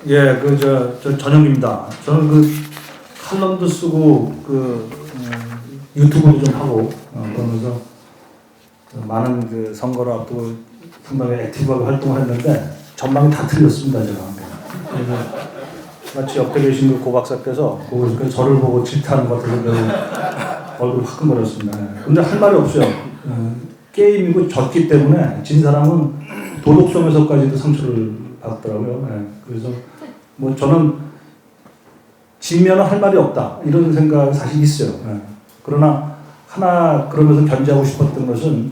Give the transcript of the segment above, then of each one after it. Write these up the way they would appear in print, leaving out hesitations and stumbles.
예, 저 전영기입니다. 저는 칼럼도 쓰고 유튜브도 좀 하고 그러면서 많은 선거를 앞두고 상당히 액티브하게 활동을 했는데 전망이 다 틀렸습니다, 제가. 그래서 마치 옆에 계신 고 박사께서 저를 보고 질타하는 것 같아서 얼굴이 화끈거렸습니다. 근데 할 말이 없어요. 게임이고 졌기 때문에 진 사람은 도덕성에서까지도 상처를 받더라고요. 그래서 뭐 저는 지면은 할 말이 없다 이런 생각이 사실 있어요. 그러나 하나 그러면서 견제하고 싶었던 것은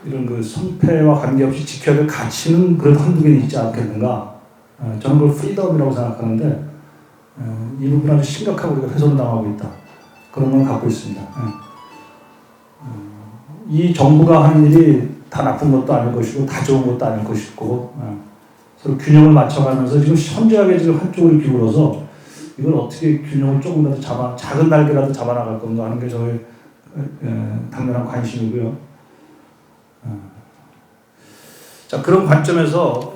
이런 선패와 관계없이 지켜야 될 가치는 그래도 한두 개는 있지 않겠는가. 저는 그걸 프리덤이라고 생각하는데 이 부분 아주 심각하게 우리가 훼손당하고 있다. 그런 걸 갖고 있습니다. 이 정부가 하는 일이 다 나쁜 것도 아닐 것이고 다 좋은 것도 아닐 것이고 서로 균형을 맞춰가면서 지금 현저하게 지금 한쪽으로 기울어서 이걸 어떻게 균형을 조금이라도 작은 날개라도 잡아나갈 건가 하는 게 저의 당연한 관심이고요. 자, 그런 관점에서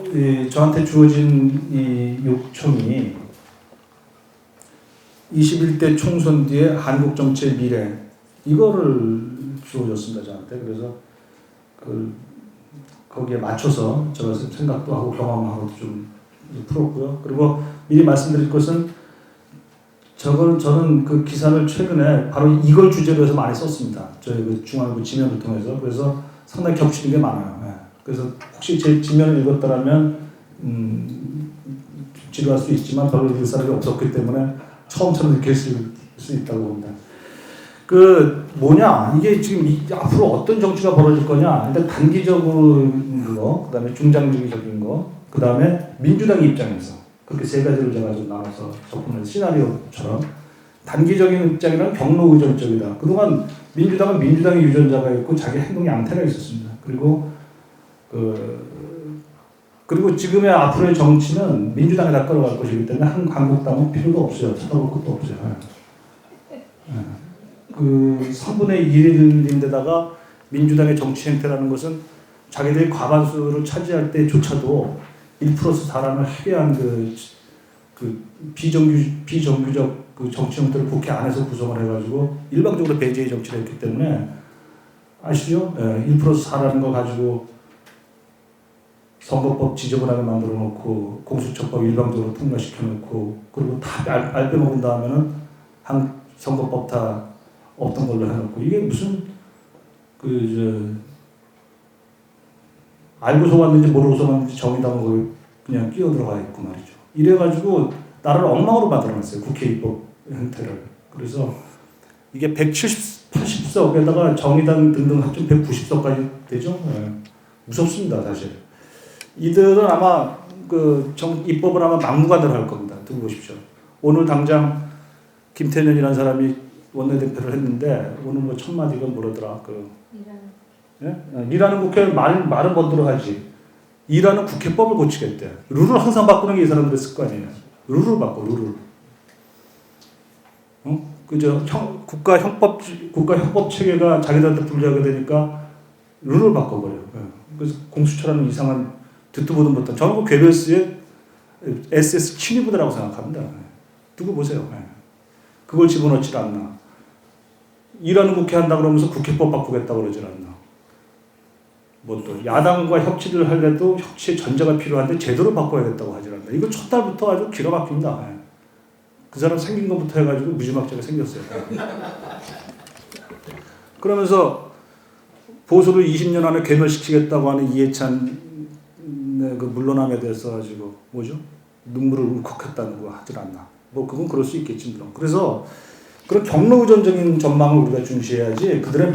저한테 주어진 이 요청이 21대 총선 뒤에 한국 정치의 미래 이거를 주어졌습니다, 저한테. 그래서 거기에 맞춰서 제가 생각도 하고 경험하고 좀 풀었고요. 그리고 미리 말씀드릴 것은 저는 그 기사를 최근에 바로 이걸 주제로 해서 많이 썼습니다. 저희 중앙일보 지면을 통해서. 그래서 상당히 겹치는 게 많아요. 그래서 혹시 제 지면을 읽었더라면 지루할 수 있지만 별로 읽을 사람이 없었기 때문에 처음처럼 느낄 수 있다고 봅니다. 이게 지금 앞으로 어떤 정치가 벌어질 거냐. 일단 단기적인 거, 그 다음에 중장기적인 거, 그 다음에 민주당의 입장에서. 그렇게 세 가지를 제가 좀 나눠서 접근해서 시나리오처럼. 단기적인 입장이란 경로 의존적이다. 그동안 민주당은 민주당의 유전자가 있고 자기 행동 양태가 있었습니다. 그리고 지금의 앞으로의 정치는 민주당에 다 끌어갈 것이기 때문에 한국당은 필요도 없어요. 쳐다볼 것도 없어요. 3분의 1인데다가 민주당의 정치 행태라는 것은 자기들이 과반수를 차지할 때조차도 1+4라는 해괴한 비정규적 정치 형태를 국회 안에서 구성을 해가지고 일방적으로 배제의 정치를 했기 때문에 아시죠? 1+4라는 거 가지고 선거법 지저분하게 만들어 놓고 공수처법 일방적으로 통과시켜 놓고 그리고 다 알 빼먹은 다음에는 선거법 다 없던 걸로 해놓고 이게 무슨 알고서 왔는지 모르고서 왔는지 정의당은 그냥 끼어들어가 있고 말이죠. 이래가지고 나라를 엉망으로 만들어놨어요. 국회 입법 형태를. 그래서 이게 180석에다가 정의당 등등 합치면 190석까지 되죠. 무섭습니다, 사실. 이들은 아마 입법을 아마 막무가내로 할 겁니다. 두고 보십시오. 오늘 당장 김태년이라는 사람이 원내대표를 했는데 오늘 첫 마디가 뭐라더라? 일하는 국회 말은 번들어 하지. 일하는 국회법을 고치겠대. 룰을 항상 바꾸는 게 이 사람들 했을 거 아니에요. 룰을 바꿔, 룰을. 국가 형법 체계가 자기들한테 불리하게 되니까 룰을 바꿔버려. 그래서 공수처라는 이상한 듣도 보도 못한 저는 괴벨스의 SS 친위부대라고 생각합니다. 두고 보세요. 그걸 집어넣질 않나. 일하는 국회 한다 그러면서 국회법 바꾸겠다 그러질 않나. 또 야당과 협치를 하려도 협치의 전제가 필요한데 제대로 바꿔야겠다고 하질 않나. 이거 첫 달부터 아주 기가 막힙니다. 그 사람 생긴 것부터 해가지고 무지막지하게 생겼어요. 그러면서 보수를 20년 안에 괴멸시키겠다고 하는 이해찬 물러남에 대해서 가지고 눈물을 울컥했다는 거 하질 않나. 그건 그럴 수 있겠지 물론. 그래서 그런 경로 의존적인 전망을 우리가 중시해야지 그들의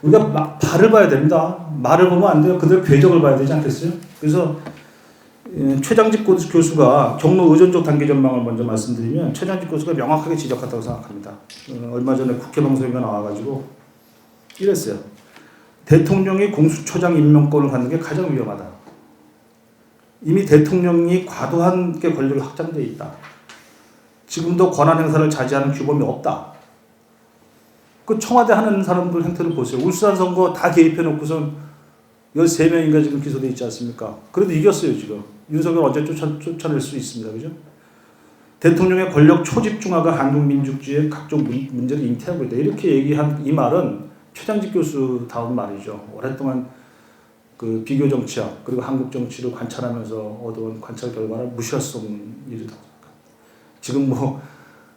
우리가 발을 봐야 됩니다. 말을 보면 안 돼요. 그들의 궤적을 봐야 되지 않겠어요? 그래서 최장직 교수가 경로 의존적 단기 전망을 먼저 말씀드리면 최장직 교수가 명확하게 지적했다고 생각합니다. 얼마 전에 국회 방송에 나와가지고 이랬어요. 대통령이 공수처장 임명권을 갖는 게 가장 위험하다. 이미 대통령이 과도한 게 권력이 확장되어 있다. 지금도 권한 행사를 자제하는 규범이 없다. 청와대 하는 사람들 행태를 보세요. 울산 선거 다 개입해 놓고선 13명인가 지금 기소돼 있지 않습니까? 그래도 이겼어요, 지금. 윤석열 언제 쫓아낼 수 있습니다. 그죠? 대통령의 권력 초집중화가 한국 민주주의의 각종 문제를 잉태하고 있다. 이렇게 얘기한 이 말은 최장직 교수 다운 말이죠. 오랫동안 그 비교 정치학 그리고 한국 정치를 관찰하면서 얻어온 관찰 결과를 무시할 수 없는 일이다. 지금 뭐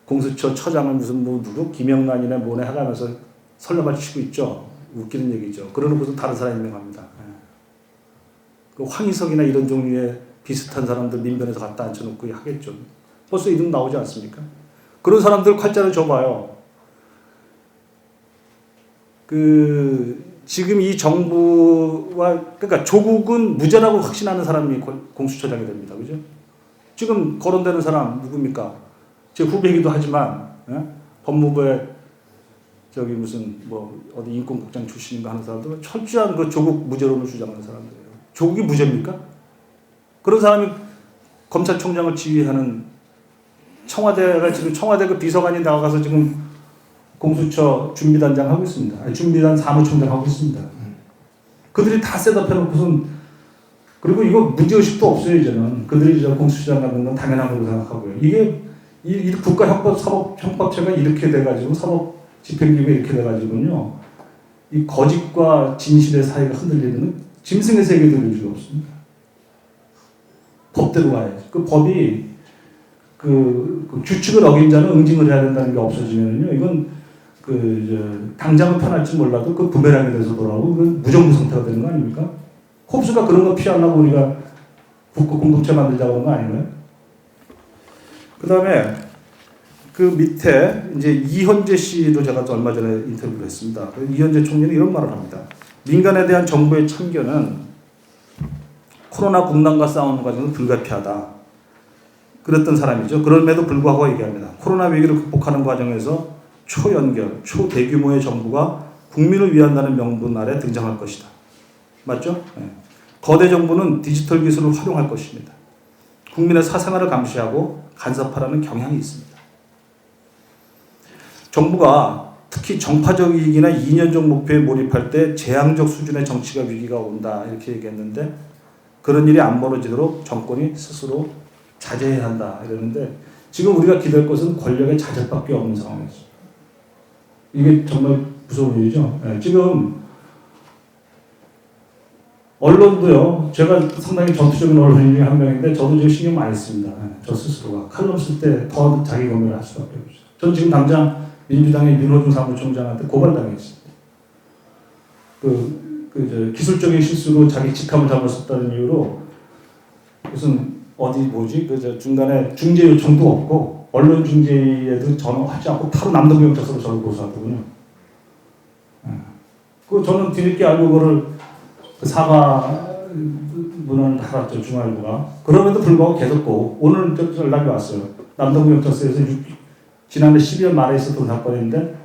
공수처 처장은 무슨 뭐 누구 김영란이나 뭐네 하면서 설레발 치고 있죠. 웃기는 얘기죠. 그러놓고서 다른 사람이 임명합니다. 그 황희석이나 이런 종류의 비슷한 사람들 민변에서 갖다 앉혀놓고 하겠죠. 벌써 이름 나오지 않습니까? 그런 사람들 칼자를 줘봐요. 지금 이 정부와, 그러니까 조국은 무죄라고 확신하는 사람이 공수처장이 됩니다. 그죠? 지금 거론되는 사람 누굽니까? 제 후배이기도 하지만, 법무부에 저기 무슨 뭐 어디 인권국장 출신인가 하는 사람들은 철저한 그 조국 무죄론을 주장하는 사람들이에요. 조국이 무죄입니까? 그런 사람이 검찰총장을 지휘하는 청와대가 지금 청와대 그 비서관이 나가서 지금 공수처 준비단장 하고 있습니다. 아니, 준비단 사무총장 하고 있습니다. 그들이 다 셋업해놓고선 그리고 이거 문제의식도 없어요 이제는. 그들이 저 공수처장 가는 건 당연한 걸로 생각하고요. 이게 이 국가형법체가 이렇게 돼가지고 사법 집행기구가 이렇게 돼가지고요. 이 거짓과 진실의 사이가 흔들리는 짐승의 세계에 들릴 수가 없습니다. 법대로 가야지. 그 법이 그 규칙을 어긴 자는 응징을 해야 된다는 게 없어지면요. 이건 당장은 편할지 몰라도 그 부메랑이 돼서 돌아오고 그 무정부 상태가 되는 거 아닙니까? 홉스가 그런 거 피하려고 우리가 국가 공동체 만들자고 하는 거 아닌가요? 그 다음에 그 밑에 이제 이현재 씨도 제가 또 얼마 전에 인터뷰를 했습니다. 이현재 총리는 이런 말을 합니다. 민간에 대한 정부의 참견은 코로나 국난과 싸우는 과정은 불가피하다. 그랬던 사람이죠. 그럼에도 불구하고 얘기합니다. 코로나 위기를 극복하는 과정에서 초연결, 초대규모의 정부가 국민을 위한다는 명분 아래 등장할 것이다. 맞죠? 네. 거대 정부는 디지털 기술을 활용할 것입니다. 국민의 사생활을 감시하고 간섭하라는 경향이 있습니다. 정부가 특히 정파적 이익이나 이념적 목표에 몰입할 때 재앙적 수준의 정치가 위기가 온다 이렇게 얘기했는데 그런 일이 안 벌어지도록 정권이 스스로 자제해야 한다 이러는데 지금 우리가 기댈 것은 권력의 자제밖에 없는 상황이죠. 이게 정말 무서운 일이죠. 네, 지금 언론도요. 제가 상당히 전투적인 언론 중에 한 명인데 저도 지금 신경 많이 씁니다. 네, 저 스스로가 칼럼 쓸 때 더 자기 검열을 할 수밖에 없죠. 저는 지금 당장 민주당의 윤호중 사무총장한테 고발당했습니다. 기술적인 실수로 자기 직함을 잘못했다는 이유로 무슨 중간에 중재 요청도 없고 언론 중재에도 전화하지 않고 바로 남동경찰서로 저를 고소하더군요. 저는 뒤늦게 알고 그거를 사과 문헌을 달았죠 중앙일보가. 그럼에도 불구하고 계속 오늘 연락이 왔어요. 남동경찰서에서 지난해 12월 말에 있었던 사건인데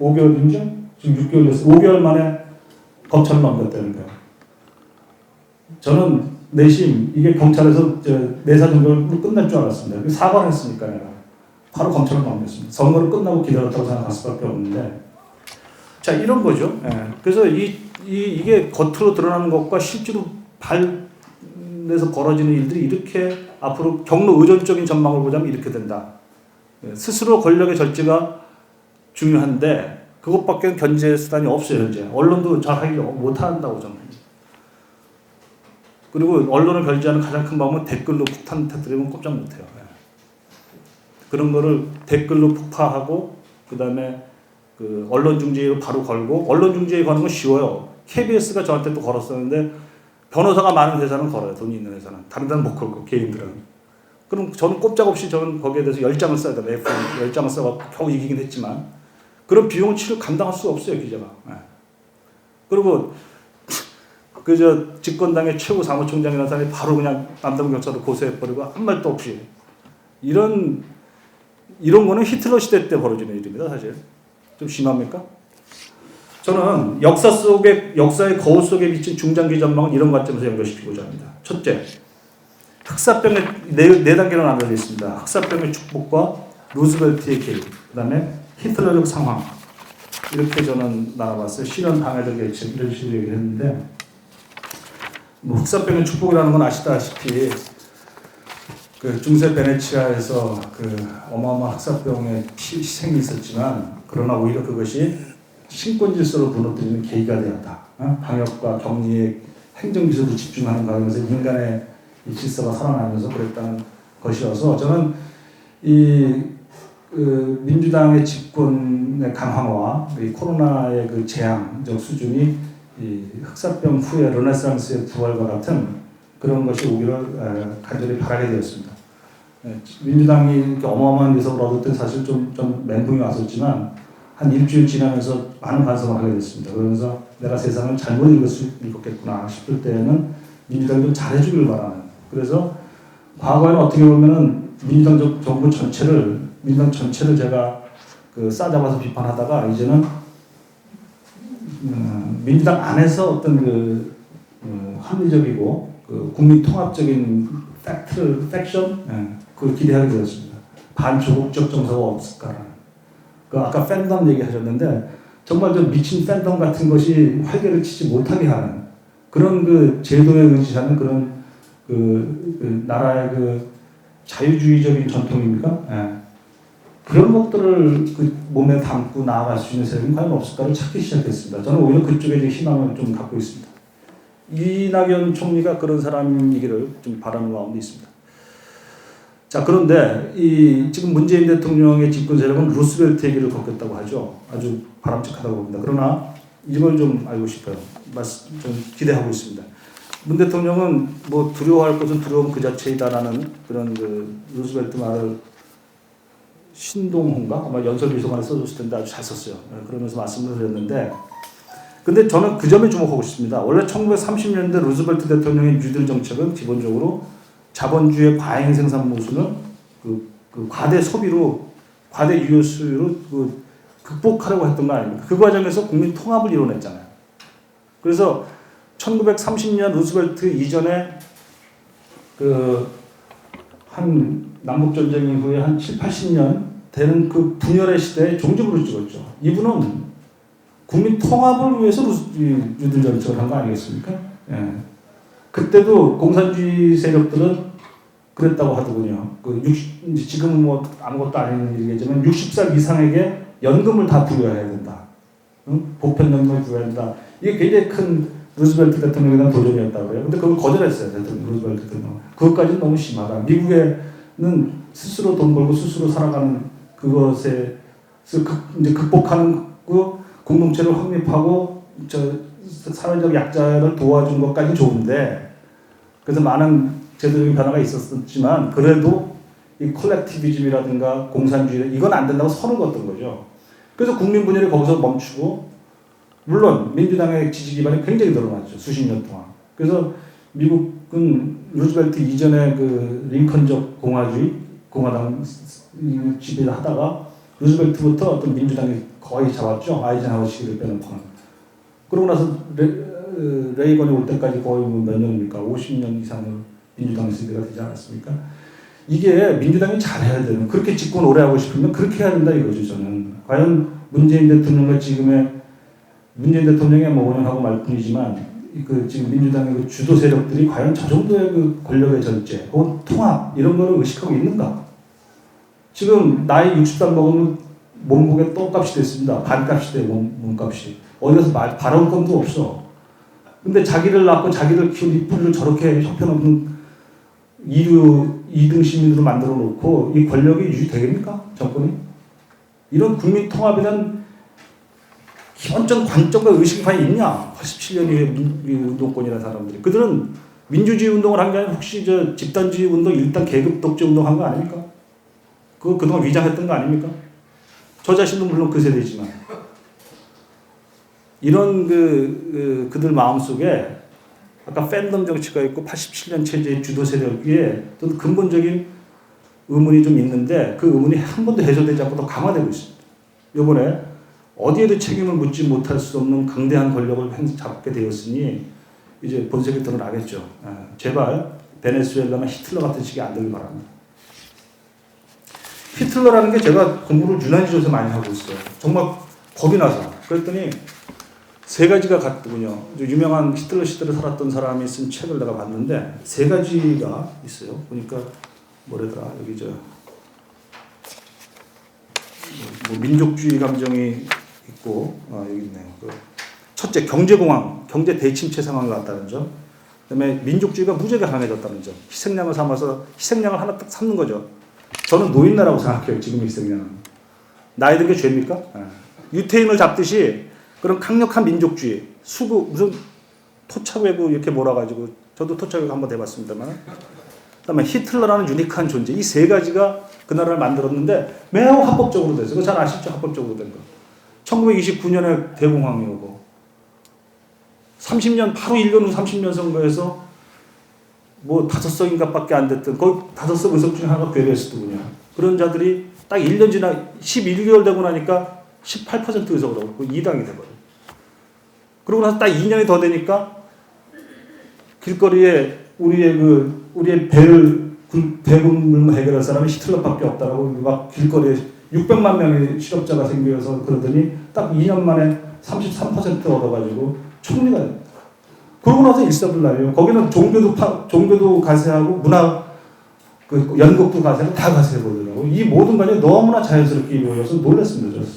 5개월인지 지금 6개월 됐어요. 5개월 만에 검찰을 넘겼다는 거예요. 저는 내심 이게 경찰에서 내사 종결로 끝날 줄 알았습니다. 사과를 했으니까 내가 바로 검찰을 넘겼습니다. 선거를 끝나고 기다렸다고 생각할 수밖에 없는데 자 이런 거죠. 예. 그래서 이게 겉으로 드러나는 것과 실제로 발에서 벌어지는 일들이 이렇게 앞으로 경로 의존적인 전망을 보자면 이렇게 된다. 스스로 권력의 절제가 중요한데 그것밖에 견제 수단이 없어요. 현재 언론도 잘 하기 못한다고 저는. 그리고 언론을 결제하는 가장 큰 방법은 댓글로 폭탄 터뜨리면 꼼짝 못해요. 그런 거를 댓글로 폭파하고 그 다음에 언론 중재로 바로 걸고 언론 중재에 거는 건 쉬워요. KBS가 저한테 또 걸었었는데 변호사가 많은 회사는 걸어요. 돈이 있는 회사는. 다른 데는 못 걸고 개인들은. 그럼 저는 꼼짝없이 저는 거기에 대해서 10장을 써야 돼요. F 10장을 써서 겨우 이기긴 했지만 그런 비용을 치료 감당할 수가 없어요. 기자가. 그리고 집권당의 최고 사무총장이라는 사람이 바로 그냥 남동경찰을 고소해버리고 아무 말도 없이 이런 거는 히틀러 시대 때 벌어지는 일입니다. 사실 좀 심합니까? 저는 역사의 거울 속에 비친 중장기 전망은 이런 관점에서 연결시키고자 합니다. 첫째, 흑사병의 네 단계로 나눠져 있습니다. 흑사병의 축복과 루즈벨트의 개입, 그 다음에 히틀러적 상황 이렇게 저는 나눠봤어요. 실현 방해적 예측 이런 식으로 얘기를 했는데 흑사병의 축복이라는 건 아시다시피 그 중세 베네치아에서 그 어마어마한 흑사병의 희생이 있었지만 그러나 오히려 그것이 신권 질서로 무너뜨리는 계기가 되었다. 방역과 격리의 행정기술을 집중하는 과정에서 인간의 이 질서가 살아나면서 그랬다는 것이어서 저는 그 민주당의 집권의 강화와 이 코로나의 그 재앙적 수준이 이 흑사병 후에 르네상스의 부활과 같은 그런 것이 오기를 간절히 바라게 되었습니다. 민주당이 이렇게 어마어마한 의석을 얻을 때 사실 좀 멘붕이 왔었지만 한 일주일 지나면서 많은 반성을 하게 됐습니다. 그러면서 내가 세상을 잘못 읽었겠구나 싶을 때에는 민주당이 좀 잘해주길 바라는. 그래서 과거에는 어떻게 보면은 민주당 정부 전체를 민주당 전체를 제가 그 싸잡아서 비판하다가 이제는 민주당 안에서 어떤 그 합리적이고 그 국민 통합적인 팩션 그걸 기대하게 되었습니다. 반조국적 정서가 없을까라는. 그 아까 팬덤 얘기하셨는데 정말 좀 미친 팬덤 같은 것이 활개를 치지 못하게 하는 그런 그 제도에 의지하는 그런 그 나라의 그 자유주의적인 전통입니까? 그런 것들을 그 몸에 담고 나아갈 수 있는 세력이 과연 없을까를 찾기 시작했습니다. 저는 오히려 그쪽에 이제 희망을 좀 갖고 있습니다. 이낙연 총리가 그런 사람이기를 좀 바라는 마음도 있습니다. 자, 그런데 지금 문재인 대통령의 집권 세력은 루스벨트의 길을 걷겠다고 하죠. 아주 바람직하다고 봅니다. 그러나 이걸 좀 알고 싶어요. 좀 기대하고 있습니다. 문 대통령은 뭐 두려워할 것은 두려움 그 자체이다라는 그런 그 루스벨트 말을 신동호인가 아마 연설비서관에 써줬을 텐데 아주 잘 썼어요. 그러면서 말씀을 드렸는데, 근데 저는 그 점에 주목하고 싶습니다. 원래 1930년대 루스벨트 대통령의 뉴딜 정책은 기본적으로 자본주의의 과잉 생산 모순을 그 과대 소비로 과대 유효 수요로 극복하려고 했던 거 아닙니까? 그 과정에서 국민 통합을 이뤄냈잖아요. 그래서 1930년 루스벨트 이전에 한 남북 전쟁 이후에 한 7, 80년 되는 그 분열의 시대에 종지부를 찍었죠. 이분은 국민 통합을 위해서 뉴딜 정책을 한 거 아니겠습니까? 예. 그때도 공산주의 세력들은 그랬다고 하더군요. 지금은 뭐 아무것도 아닌 일이겠지만 60살 이상에게 연금을 다 부여해야 된다. 보편연금을 부여해야 된다. 이게 굉장히 큰 루스벨트 대통령에 대한 도전이었다고 해요. 근데 그걸 거절했어요. 대통령 루스벨트 대통령. 그것까지는 너무 심하다. 미국에는 스스로 돈 벌고 스스로 살아가는 그것에 이제 극복하는 그 공동체를 확립하고 사회적 약자를 도와준 것까지 좋은데, 그래서 많은 제도적인 변화가 있었지만 그래도 이 콜렉티비즘이라든가 공산주의 이건 안 된다고 선을 걷던 거죠. 그래서 국민 분열이 거기서 멈추고, 물론 민주당의 지지 기반이 굉장히 늘어났죠. 수십 년 동안. 그래서 미국은 루즈벨트 이전에 그 링컨적 공화당 지배를 하다가 루즈벨트부터 어떤 민주당이 거의 잡았죠. 아이젠하워 시기를 빼놓고는. 그러고 나서 레이건이 올 때까지 거의 몇 년입니까? 50년 이상을 민주당 시대가 되지 않았습니까? 이게 민주당이 잘해야 되는, 그렇게 집권 오래 하고 싶으면 그렇게 해야 된다 이거죠. 저는 과연 문재인 대통령과 문재인 대통령의 뭐 5년 하고 말 뿐이지만 지금 민주당의 그 주도 세력들이 과연 저 정도의 그 권력의 절제 혹은 통합 이런 거를 의식하고 있는가? 지금 나이 60살 먹으면 몸무게 똥값이 됐습니다. 반값이 돼요. 몸값이. 어디 가서 발언권도 없어. 근데 자기를 낳고 자기를 키운 이 뿌리를 저렇게 형편없는 2등 시민으로 만들어 놓고 이 권력이 유지되겠습니까? 정권이? 이런 국민 통합에 대한 기본적 관점과 의식만이 있냐? 87년 이후에 운동권이라는 사람들이. 그들은 민주주의 운동을 한 게 아니라 혹시 집단주의 운동, 일단 계급 독재 운동 한 거 아닙니까? 그동안 위장했던 거 아닙니까? 저 자신도 물론 그 세대지만. 이런 그들 마음속에 아까 팬덤 정치가 있고 87년 체제의 주도 세력 위에 또 근본적인 의문이 좀 있는데 그 의문이 한 번도 해소되지 않고 더 강화되고 있습니다. 이번에 어디에도 책임을 묻지 못할 수 없는 강대한 권력을 잡게 되었으니 이제 본색이 드러나겠죠. 제발 베네수엘라나 히틀러 같은 식이 안 되길 바랍니다. 히틀러라는 게 제가 공부를 유난히줘서 많이 하고 있어요. 정말 겁이 나서. 그랬더니 세 가지가 같더군요. 유명한 히틀러 시대를 살았던 사람이 쓴 책을 내가 봤는데 세 가지가 있어요. 보니까 뭐래더라 여기 뭐 민족주의 감정이 있고 여기 있네요. 첫째 경제공황, 경제 대침체 상황이 왔다는 점. 그다음에 민족주의가 무지하게 강해졌다는 점. 희생양을 삼아서 희생양을 하나 딱 삼는 거죠. 저는 노인나라고 생각해요. 지금 희생양은. 나이 든 게 죄입니까? 유태인을 잡듯이 그런 강력한 민족주의, 수구 무슨 토착외구 이렇게 몰아가지고 저도 토착외구 한번 해봤습니다만. 그다음에 히틀러라는 유니크한 존재. 이 세 가지가 그 나라를 만들었는데 매우 합법적으로 됐어요. 그거 잘 아시죠? 합법적으로 된 거. 1929년에 대공황이 오고 30년 바로 1년 후 30년 선거에서 뭐 5석인가 밖에 안 됐던 거의 5석 의석 중에 하나가 괴뢰스트군요. 그런 자들이 딱 1년 지나 11개월 되고 나니까 18% 의석을 얻고 2당이 돼버려요. 그러고 나서 딱 2년이 더 되니까 길거리에 우리의 배금을 해결할 사람이 히틀러밖에 없다라고 막 길거리에 600만 명의 실업자가 생겨서 그러더니 딱 2년 만에 33% 얻어가지고 총리가 됩니다. 그러고 나서 일사불란해요. 거기는 종교도 가세하고 문화, 연극도 가세하고 다 가세해버리더라고. 이 모든 것이 너무나 자연스럽게 이루어져서 놀랐습니다. 저는.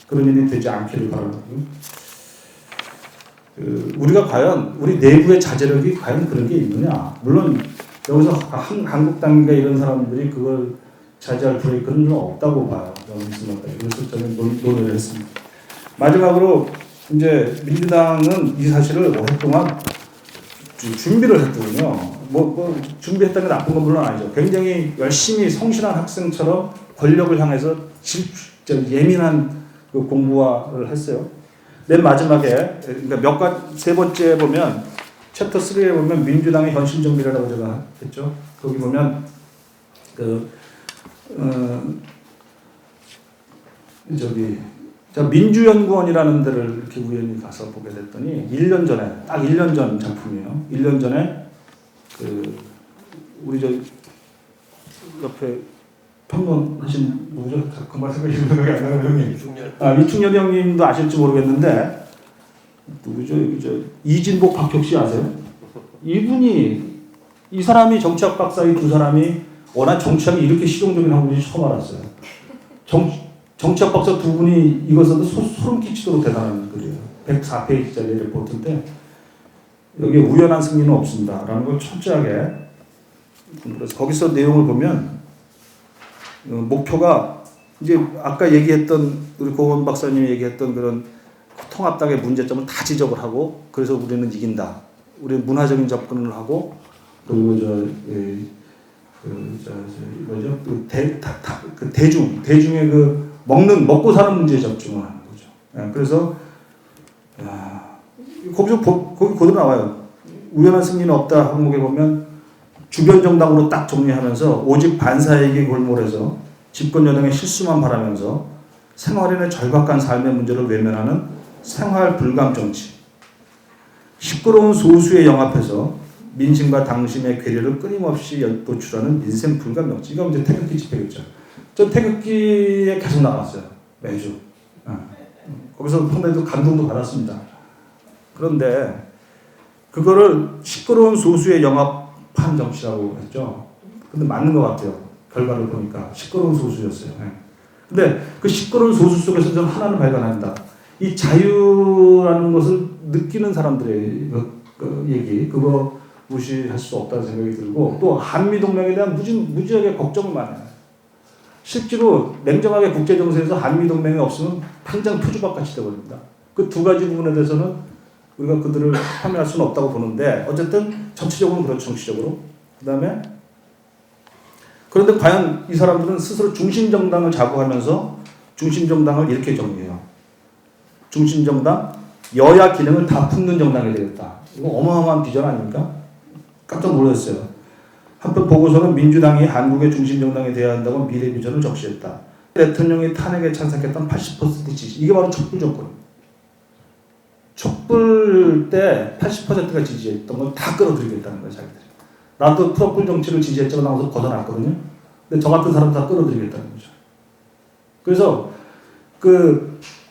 그런 일이 되지 않기를 바랍니다. 우리가 과연 우리 내부의 자제력이 과연 그런 게 있느냐. 물론 여기서 한국당과 이런 사람들이 그걸 자제할 브레이크는 좀 없다고 봐요. 그래서 저는 논의를 했습니다. 마지막으로 이제 민주당은 이 사실을 오랫동안 준비를 했거든요. 뭐 준비했다는 게 나쁜 건 물론 아니죠. 굉장히 열심히 성실한 학생처럼 권력을 향해서 예민한 그 공부를 했어요. 맨 마지막에 그러니까 세 번째 보면 챕터 3에 보면 민주당의 현실 정비라고 제가 했죠. 거기 보면 민주연구원이라는 데를 이렇게 우연히 가서 보게 됐더니 1년 전에 딱 1년 전 작품이에요. 1년 전에 우리 옆에 평론하신 누구죠? 금방 생각이 안 나는 형님. 이충렬 형님도 아실지 모르겠는데 누구죠? 이진복 박혁씨 아세요? 이 사람이 정치학 박사 이 두 사람이 워낙 정치학이 이렇게 실용적인 학문인지 처음 알았어요. 정치학 박사 두 분이 이거 써도 소름 끼치도록 대단한 글이에요. 104페이지짜리 리포트인데 여기에 우연한 승리는 없습니다. 라는 걸 철저하게 그래서 거기서 내용을 보면 목표가 이제 아까 얘기했던 우리 고원 박사님이 얘기했던 그런 통합당의 문제점을 다 지적을 하고 그래서 우리는 이긴다. 우리는 문화적인 접근을 하고 그리고 대중의 먹고 사는 문제에 집중을 하는 거죠. 그래서 거기 그대로 나와요. 우연한 승리는 없다 항목에 보면 주변 정당으로 딱 정리하면서 오직 반사에게 골몰해서 집권 여당의 실수만 바라면서 생활인의 절박한 삶의 문제를 외면하는 생활 불감 정치. 시끄러운 소수에 영합해서 민심과 당심의 괴리를 끊임없이 도출하는 민생 불감 정치. 이거 이제 태극기 집회겠죠. 전 태극기에 계속 나갔어요. 매주. 거기서 상당히 감동도 받았습니다. 그런데 그거를 시끄러운 소수의 영합한 정치라고 했죠. 근데 맞는 것 같아요. 결과를 보니까 시끄러운 소수였어요. 근데 그 시끄러운 소수 속에서 좀 하나를 발견한다. 이 자유라는 것을 느끼는 사람들의 얘기, 그거 무시할 수 없다는 생각이 들고 또 한미동맹에 대한 무지하게 걱정을 많이 해요. 실제로 냉정하게 국제정세에서 한미동맹이 없으면 당장 표주박같이 되어버립니다. 그 두 가지 부분에 대해서는 우리가 그들을 폄훼할 수는 없다고 보는데 어쨌든 정치적으로는 그렇죠. 정치적으로. 그 다음에 그런데 과연 이 사람들은 스스로 중심정당을 자부하면서 중심정당을 이렇게 정리해요. 중심정당, 여야 기능을 다 품는 정당이 되겠다. 이거 어마어마한 비전 아닙니까? 깜짝 놀랐어요. 한편 보고서는 민주당이 한국의 중심정당이 되어야 한다고 미래 비전을 적시했다. 대통령이 탄핵에 찬성했던 80% 지지. 이게 바로 촛불 정권. 촛불 때 80%가 지지했던 걸 다 끌어들이겠다는 거예요, 자기들이. 나도 촛불 정치를 지지했지만 나와서 벗어났거든요. 근데 저 같은 사람 다 끌어들이겠다는 거죠. 그래서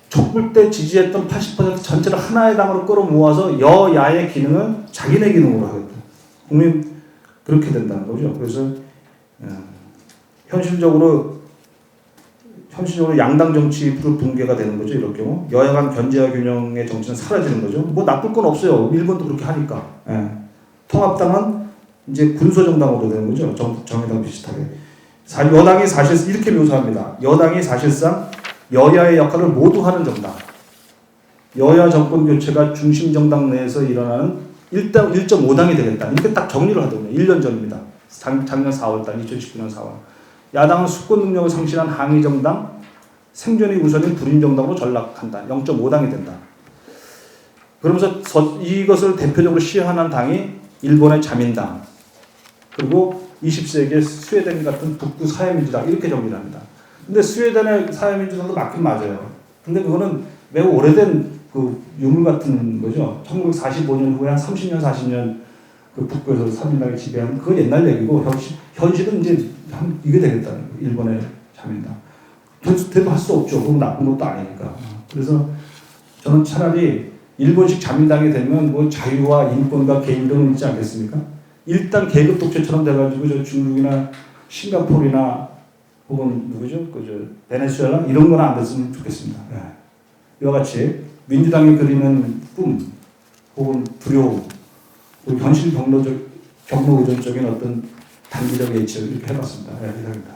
촛불 때 지지했던 80% 전체를 하나의 당으로 끌어모아서 여야의 기능을 자기네 기능으로 하겠다. 국민 그렇게 된다는 거죠. 그래서 예. 현실적으로 양당 정치로 붕괴가 되는 거죠. 이럴 경우 여야 간 견제와 균형의 정치는 사라지는 거죠. 뭐 나쁠 건 없어요. 일본도 그렇게 하니까. 예. 통합당은 이제 군소정당으로 되는 거죠. 정의당 비슷하게. 여당이 사실 이렇게 묘사합니다. 여당이 사실상 여야의 역할을 모두 하는 정당. 여야 정권 교체가 중심 정당 내에서 일어나는 1.5당이 되겠다. 이렇게 딱 정리를 하더군요. 1년 전입니다. 작년 4월달, 2019년 4월. 야당은 수권 능력을 상실한 항의 정당, 생존이 우선인 불임 정당으로 전락한다. 0.5당이 된다. 그러면서 이것을 대표적으로 시행하는 당이 일본의 자민당, 그리고 20세기의 스웨덴 같은 북부 사회민주당 이렇게 정리를 합니다. 근데 스웨덴의 사회민주당도 맞긴 맞아요. 근데 그거는 매우 오래된 그 유물 같은 거죠. 1945년 후에 한 30년, 40년 그 북부에서 사민당이 지배하는 그건 옛날 얘기고 현실은 이제 이게 되겠다는 거예요. 일본의 자민당. 대도 할 수 없죠. 그건 나쁜 것도 아니니까. 그래서 저는 차라리 일본식 자민당이 되면 뭐 자유와 인권과 개인권은 있지 않겠습니까? 일단 계급 독재처럼 돼가지고 저 중국이나 싱가포르나 혹은 누구죠? 베네수엘라 이런 건 안 됐으면 좋겠습니다. 네. 이와 같이 민주당이 그리는 꿈 혹은 두려움 그리고 현실 경로 의존적인 어떤 단기적 예측을 이렇게 해봤습니다. 네, 이상입니다.